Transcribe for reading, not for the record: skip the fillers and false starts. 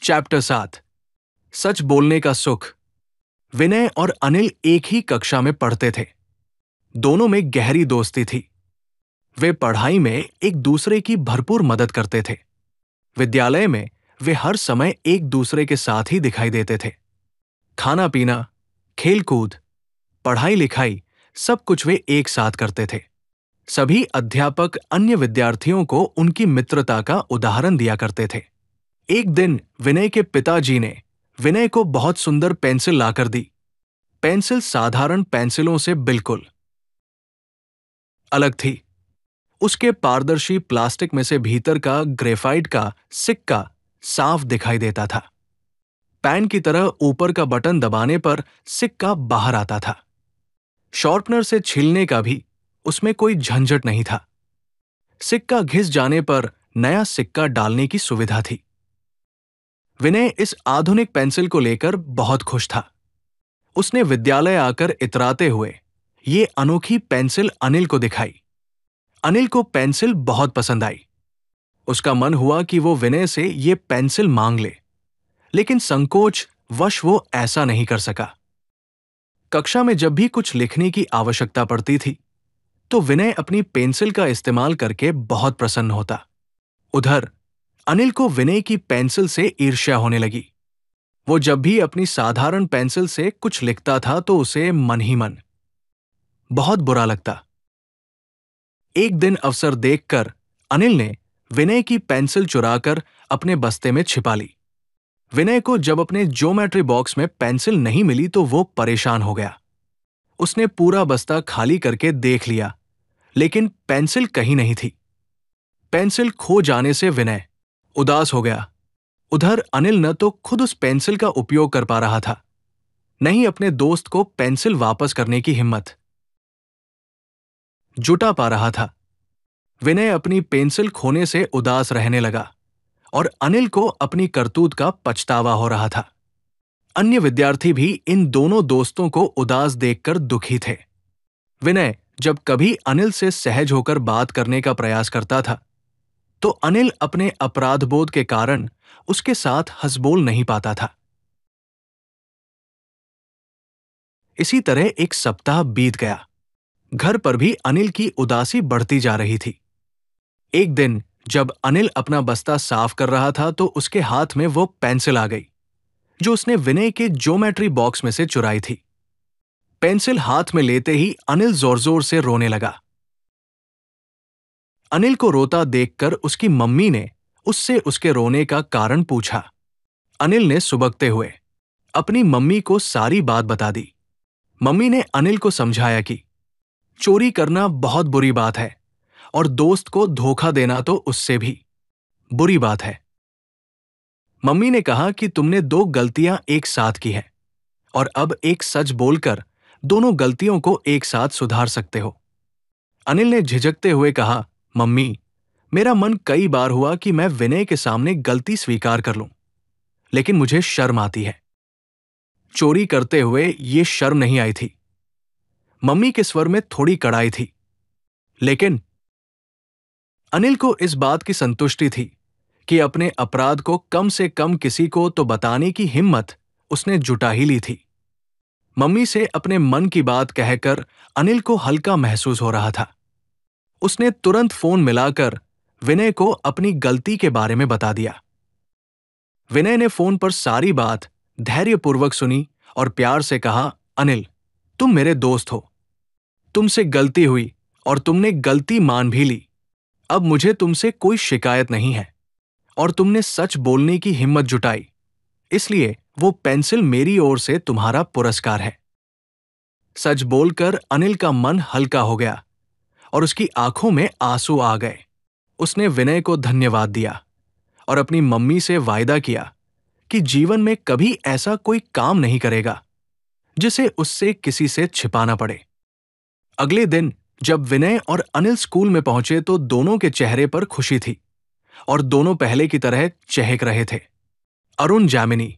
Chapter 7 सच बोलने का सुख। विनय और अनिल एक ही कक्षा में पढ़ते थे। दोनों में गहरी दोस्ती थी। वे पढ़ाई में एक दूसरे की भरपूर मदद करते थे। विद्यालय में वे हर समय एक दूसरे के साथ ही दिखाई देते थे। खाना पीना, खेल कूद, पढ़ाई लिखाई सब कुछ वे एक साथ करते थे। सभी अध्यापक अन्य विद्यार्थियों को उनकी मित्रता का उदाहरण दिया करते थे। एक दिन विनय के पिताजी ने विनय को बहुत सुंदर पेंसिल लाकर दी। पेंसिल साधारण पेंसिलों से बिल्कुल अलग थी। उसके पारदर्शी प्लास्टिक में से भीतर का ग्रेफाइट का सिक्का साफ दिखाई देता था। पेन की तरह ऊपर का बटन दबाने पर सिक्का बाहर आता था। शार्पनर से छीलने का भी उसमें कोई झंझट नहीं था। सिक्का घिस जाने पर नया सिक्का डालने की सुविधा थी। विनय इस आधुनिक पेंसिल को लेकर बहुत खुश था। उसने विद्यालय आकर इतराते हुए ये अनोखी पेंसिल अनिल को दिखाई। अनिल को पेंसिल बहुत पसंद आई। उसका मन हुआ कि वो विनय से ये पेंसिल मांग ले, लेकिन संकोच वश वो ऐसा नहीं कर सका। कक्षा में जब भी कुछ लिखने की आवश्यकता पड़ती थी, तो विनय अपनी पेंसिल का इस्तेमाल करके बहुत प्रसन्न होता। उधर अनिल को विनय की पेंसिल से ईर्ष्या होने लगी। वो जब भी अपनी साधारण पेंसिल से कुछ लिखता था तो उसे मन ही मन बहुत बुरा लगता। एक दिन अवसर देखकर अनिल ने विनय की पेंसिल चुराकर अपने बस्ते में छिपा ली। विनय को जब अपने ज्योमेट्री बॉक्स में पेंसिल नहीं मिली तो वो परेशान हो गया। उसने पूरा बस्ता खाली करके देख लिया, लेकिन पेंसिल कहीं नहीं थी। पेंसिल खो जाने से विनय उदास हो गया। उधर अनिल न तो खुद उस पेंसिल का उपयोग कर पा रहा था, न ही अपने दोस्त को पेंसिल वापस करने की हिम्मत जुटा पा रहा था। विनय अपनी पेंसिल खोने से उदास रहने लगा और अनिल को अपनी करतूत का पछतावा हो रहा था। अन्य विद्यार्थी भी इन दोनों दोस्तों को उदास देखकर दुखी थे। विनय जब कभी अनिल से सहज होकर बात करने का प्रयास करता था, तो अनिल अपने अपराधबोध के कारण उसके साथ हंसबोल नहीं पाता था। इसी तरह एक सप्ताह बीत गया। घर पर भी अनिल की उदासी बढ़ती जा रही थी। एक दिन जब अनिल अपना बस्ता साफ कर रहा था तो उसके हाथ में वो पेंसिल आ गई, जो उसने विनय के ज्योमेट्री बॉक्स में से चुराई थी। पेंसिल हाथ में लेते ही अनिल जोर जोर से रोने लगा। अनिल को रोता देखकर उसकी मम्मी ने उससे उसके रोने का कारण पूछा। अनिल ने सुबकते हुए अपनी मम्मी को सारी बात बता दी। मम्मी ने अनिल को समझाया कि चोरी करना बहुत बुरी बात है और दोस्त को धोखा देना तो उससे भी बुरी बात है। मम्मी ने कहा कि तुमने दो गलतियां एक साथ की हैं और अब एक सच बोलकर दोनों गलतियों को एक साथ सुधार सकते हो। अनिल ने झिझकते हुए कहा, मम्मी, मेरा मन कई बार हुआ कि मैं विनय के सामने गलती स्वीकार कर लूं, लेकिन मुझे शर्म आती है। चोरी करते हुए ये शर्म नहीं आई थी। मम्मी के स्वर में थोड़ी कड़ाई थी, लेकिन अनिल को इस बात की संतुष्टि थी कि अपने अपराध को कम से कम किसी को तो बताने की हिम्मत उसने जुटा ही ली थी। मम्मी से अपने मन की बात कहकर अनिल को हल्का महसूस हो रहा था। उसने तुरंत फोन मिलाकर विनय को अपनी गलती के बारे में बता दिया। विनय ने फोन पर सारी बात धैर्यपूर्वक सुनी और प्यार से कहा, अनिल, तुम मेरे दोस्त हो। तुमसे गलती हुई और तुमने गलती मान भी ली। अब मुझे तुमसे कोई शिकायत नहीं है और तुमने सच बोलने की हिम्मत जुटाई, इसलिए वो पेंसिल मेरी ओर से तुम्हारा पुरस्कार है। सच बोलकर अनिल का मन हल्का हो गया और उसकी आंखों में आंसू आ गए। उसने विनय को धन्यवाद दिया और अपनी मम्मी से वायदा किया कि जीवन में कभी ऐसा कोई काम नहीं करेगा जिसे उससे किसी से छिपाना पड़े। अगले दिन जब विनय और अनिल स्कूल में पहुंचे तो दोनों के चेहरे पर खुशी थी और दोनों पहले की तरह चहक रहे थे। अरुण जामिनी